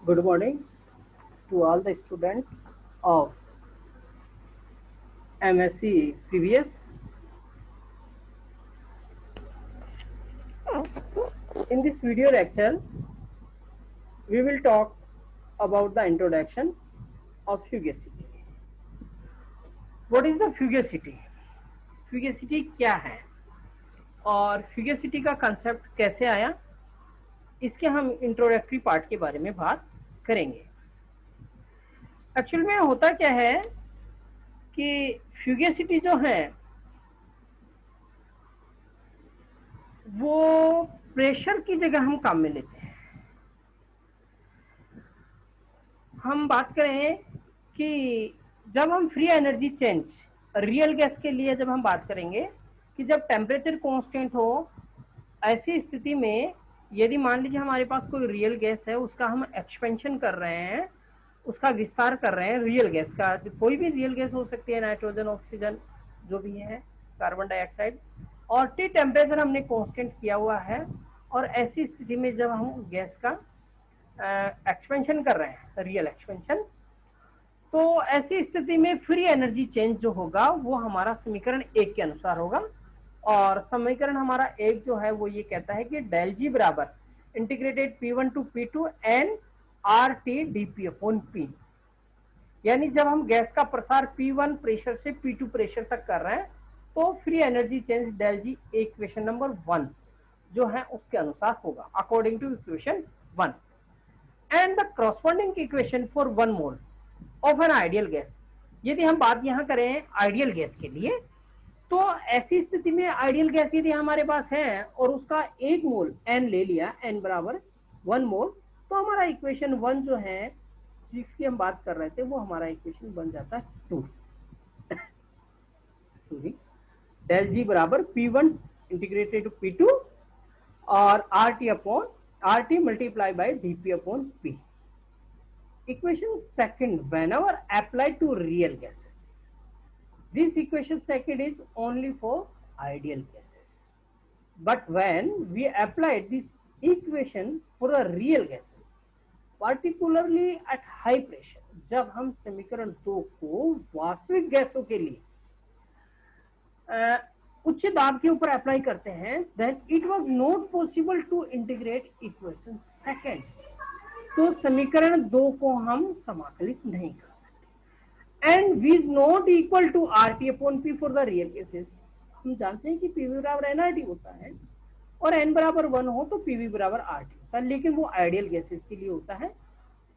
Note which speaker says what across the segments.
Speaker 1: Good morning to all the students of MSc previous. In this video lecture, we will talk about the introduction of fugacity. What is the fugacity? Fugacity क्या है और fugacity का concept कैसे आया, इसके हम introductory part के बारे में बात करेंगे। एक्चुअल में होता क्या है कि फ्यूगेसिटी जो है वो प्रेशर की जगह हम काम में लेते हैं। हम बात करें कि जब हम free energy change real gas के लिए जब हम बात करेंगे कि जब टेम्परेचर कांस्टेंट हो, ऐसी स्थिति में यदि मान लीजिए हमारे पास कोई रियल गैस है, उसका हम एक्सपेंशन कर रहे हैं, उसका विस्तार कर रहे हैं। रियल गैस का कोई भी रियल गैस हो सकती है, नाइट्रोजन, ऑक्सीजन, जो भी है, कार्बन डाइऑक्साइड, और टी टेम्परेचर हमने कांस्टेंट किया हुआ है। और ऐसी स्थिति में जब हम गैस का एक्सपेंशन कर रहे हैं, रियल एक्सपेंशन, तो ऐसी स्थिति में फ्री एनर्जी चेंज जो होगा वो हमारा समीकरण 1 के अनुसार होगा। और समीकरण हमारा 1 जो है वो ये कहता है कि डेल जी बराबर integrated P1 to P2 N R T D P upon P. यानी जब हम गैस का प्रसार P1 प्रेशर से P2 प्रेशर तक कर रहे हैं तो free energy change del G equation number 1 जो है उसके अनुसार होगा, according to equation 1। And the corresponding equation for 1 mole of an ideal gas. यदि हम बात यहां करें आइडियल गैस के लिए, तो ऐसी स्थिति में आइडियल गैस यदि हमारे पास है और उसका 1 मोल एन ले लिया, एन बराबर 1 मोल, तो हमारा इक्वेशन 1 जो है जिसकी हम बात कर रहे थे वो हमारा इक्वेशन बन जाता है 2। सॉरी, डेल जी बराबर P1 इंटीग्रेटेड टू P2 और R T multiply by dp upon p। Equation second, whenever applied to real gases, this equation second is only for ideal gases. But when we applied this equation for a real gases, particularly at high pressure, जब हम समीकरण 2 को वास्तविक गैसों के लिए उच्च दाब के ऊपर अप्लाई करते हैं, then it was not possible to integrate equation second. तो समीकरण 2 को हम समाकलित नहीं कर सकते। And v is not equal to R T upon P for the real cases. हम जानते हैं कि पीवी बराबर एनआरटी होता है और एन बराबर 1 हो तो पीवी बराबर आरटी होता है, लेकिन वो आइडियल गैसेस के लिए होता है।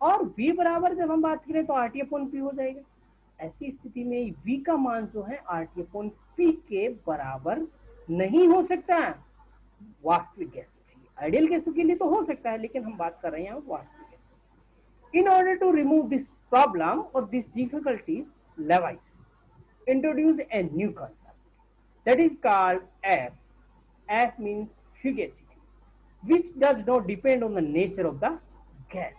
Speaker 1: और v बराबर जब हम बात करें तो आर टी अपॉन पी हो जाएगा। ऐसी स्थिति में v का मान जो है आर टी अपॉन पी के बराबर नहीं हो सकता है वास्तविक गैसों के लिए। आइडियल गैसों के लिए तो हो सकता है, लेकिन हम बात कर रहे हैं वास्तविक। In order to remove this problem or this difficulty, Lewis introduced a new concept that is called F. F means fugacity, which does not depend on the nature of the gas.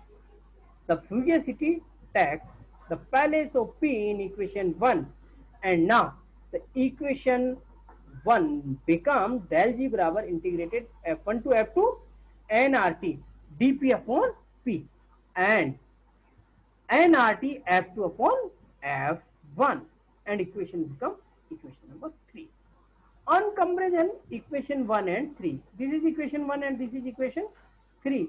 Speaker 1: The fugacity takes the place of P in equation 1, and now the equation 1 becomes del G बराबर integrated F1 to F2 nRT dP upon P and nRT F2 upon F1, and equation become equation number 3. On comparison equation 1 and 3, this is equation 1 and this is equation 3,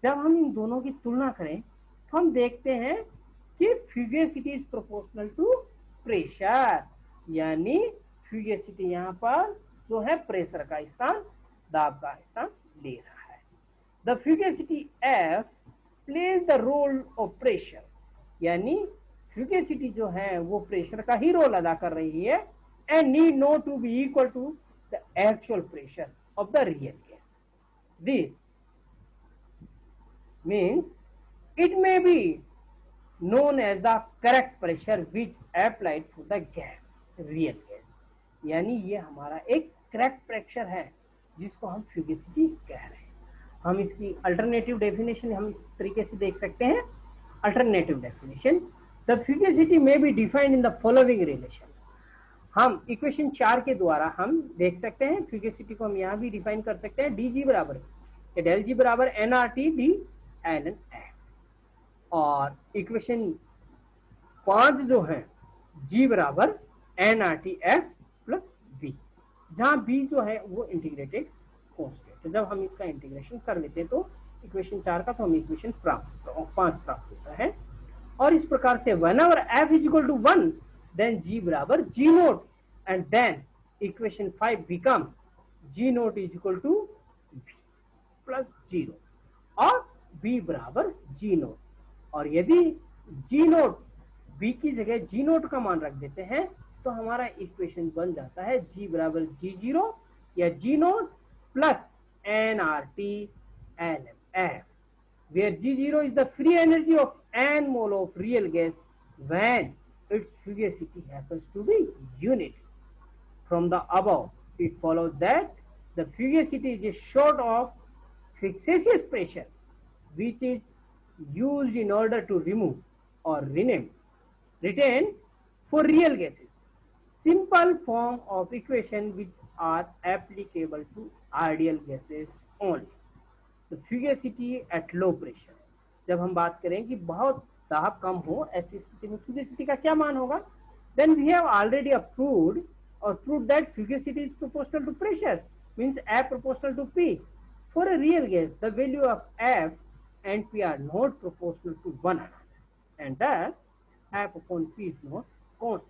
Speaker 1: जब हम इन दोनों की तुलना करें तो हम देखते हैं कि फ्यूगेसिटी इज प्रोपोर्शनल टू प्रेशर। यानी फ्यूगेसिटी यहाँ पर जो है प्रेशर का स्थान, दाब का स्थान ले रहा है। The fugacity F plays the role of pressure, यानी फ्यूगेसिटी जो है वो प्रेशर का ही रोल अदा कर रही है, and need not to be equal to the actual pressure of the real gas. This means it may be known as the correct pressure which applied for the gas, real gas। यानी ये हमारा एक correct pressure है जिसको हम फ्यूगेसिटी कह रहे हैं। हम इसकी अल्टरनेटिव डेफिनेशन हम इस तरीके से देख सकते हैं। अल्टरनेटिव डेफिनेशन, द फ्यूगेसिटी में be defined in the following relation. हम इक्वेशन 4 के द्वारा हम देख सकते हैं फ्यूगेसिटी को हम यहाँ भी डिफाइन कर सकते हैं। डी जी बराबर डेल जी बराबर N R T D L N F. और इक्वेशन 5 जो है G बराबर nRT/F प्लस B, जहां B जो है वो इंटीग्रेटेड कांस्टेंट। तो जब हम इसका इंटीग्रेशन कर लेते हैं तो इक्वेशन 4 का तो हम इक्वेशन 5 प्राप्त होता है। और इस प्रकार से whenever F is equal to 1 then G बराबर G note and then equation 5 become G note is equal to B plus 0 और B बराबर G नोट। और यदि G नोट B की जगह G नोट का मान रख देते हैं तो हमारा इक्वेशन बन जाता है G बराबर G0 या G note plus nRT LMF, where G0 is the free energy of n mole of real gas when its fugacity happens to be unit. From the above, it follows that the fugacity is a sort of fixatious pressure which is used in order to remove or retain for real gases. Simple form of equation which are applicable to ideal gases only. The fugacity at low pressure. जब हम बात करें कि बहुत दाब कम हो ऐसी स्थिति में fugacity का क्या मान होगा? Then we have already proved that fugacity is proportional to pressure, means F proportional to P. For a real gas, the value of F and P are not proportional to one another, and thus F upon P is not constant.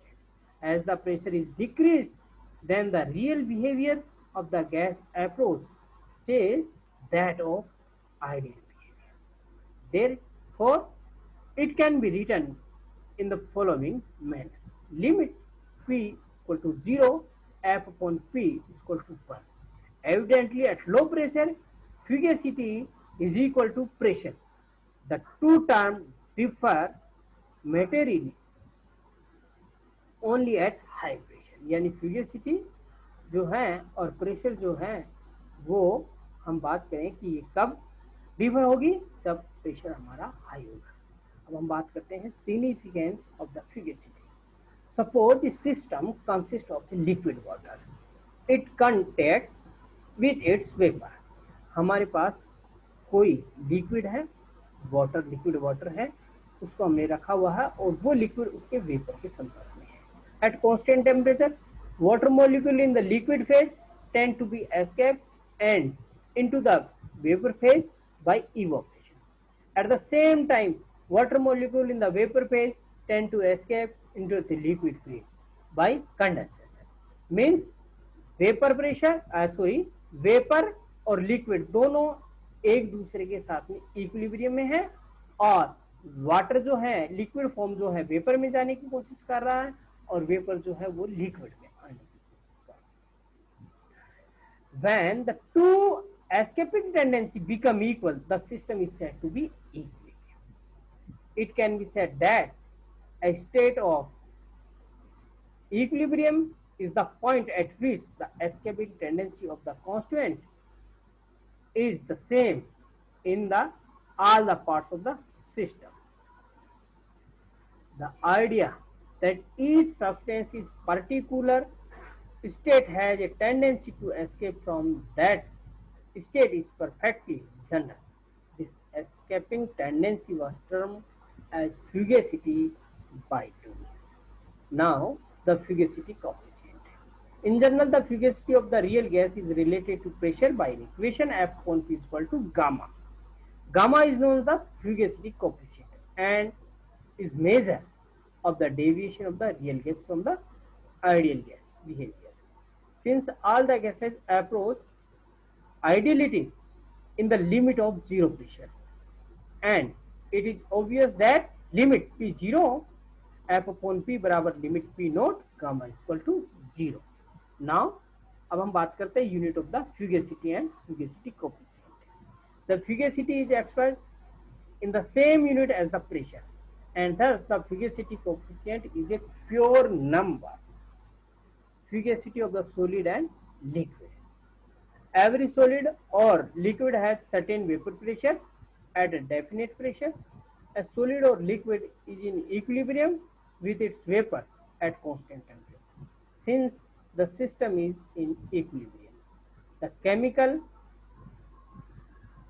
Speaker 1: As the pressure is decreased, then the real behavior of the gas approach changes that of ideal behavior. Therefore, it can be written in the following manner. Limit P equal to 0, F upon P is equal to 1. Evidently, at low pressure, fugacity is equal to pressure. The two terms differ materially only at high pressure. यानी fugacity जो है और pressure जो है वो हम बात करें कि ये कब डिफर होगी, तब प्रेशर हमारा हाई होगा। अब हम बात करते हैं significance of the fugacity. Suppose the system consists of liquid water. It contact with its vapor. हमारे पास कोई लिक्विड है, लिक्विड वाटर है, उसको हमने रखा हुआ है और वो लिक्विड उसके वेपर के संपर्क में है। At constant temperature, water molecule in the liquid phase tend to be escaped and into the vapor phase by evaporation. At the same time, water molecule in the vapor phase tend to escape into the liquid phase by condensation. Means vapour pressure vapour और liquid दोनों एक दूसरे के साथ में equilibrium में है और वाटर जो है लिक्विड फॉर्म जो है वेपर में जाने की कोशिश कर रहा है और वेपर जो है वो लिक्विड में आने की कोशिश कर रहा है। When the two escaping tendency become equal, the system is said to be equilibrium. It can be said that a state of equilibrium is the point at which the escaping tendency of the constituent is the same in all the parts of the system. The idea that each substance is particular state has a tendency to escape from that state is perfectly general. This escaping tendency was termed as fugacity by Lewis. Now, the fugacity coefficient. In general, the fugacity of the real gas is related to pressure by an equation F upon P is equal to gamma. Gamma is known as the fugacity coefficient and is measure of the deviation of the real gas from the ideal gas behavior. Since all the gases approach ideality in the limit of zero pressure, and it is obvious that limit P0 F upon P बराबर limit P note gamma is equal to 0. Now, अब हम बात करते हैं unit of the fugacity and fugacity coefficient. The fugacity is expressed in the same unit as the pressure, and thus the fugacity coefficient is a pure number. Fugacity of the solid and liquid. Every solid or liquid has certain vapor pressure at a definite pressure. A solid or liquid is in equilibrium with its vapor at constant temperature. Since the system is in equilibrium, the chemical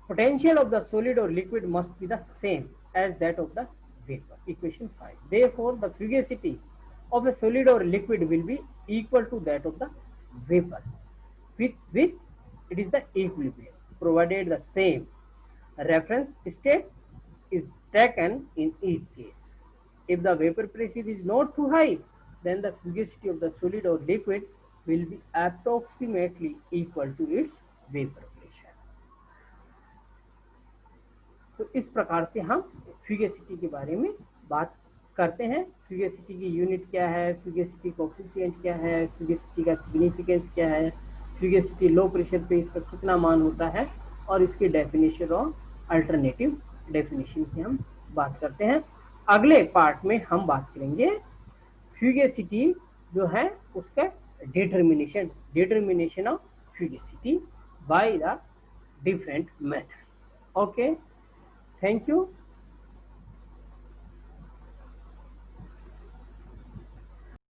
Speaker 1: potential of the solid or liquid must be the same. as that of the vapor. Equation 5. Therefore, the fugacity of a solid or liquid will be equal to that of the vapor with which it is the equilibrium, provided the same reference state is taken in each case. If the vapor pressure is not too high, then the fugacity of the solid or liquid will be approximately equal to its vapor pressure. तो इस प्रकार से हम फ्यूगेसिटी के बारे में बात करते हैं। फ्यूगेसिटी की यूनिट क्या है, फ्यूगेसिटी कोफिशिएंट क्या है, फ्यूगेसिटी का सिग्निफिकेंस क्या है, फ्यूगेसिटी लो प्रेशर पे इसका कितना मान होता है, और इसकी डेफिनेशन और अल्टरनेटिव डेफिनेशन की हम बात करते हैं। अगले पार्ट में हम बात करेंगे फ्यूगेसिटी जो है उसका determination of fugacity by the different methods. Okay, thank you.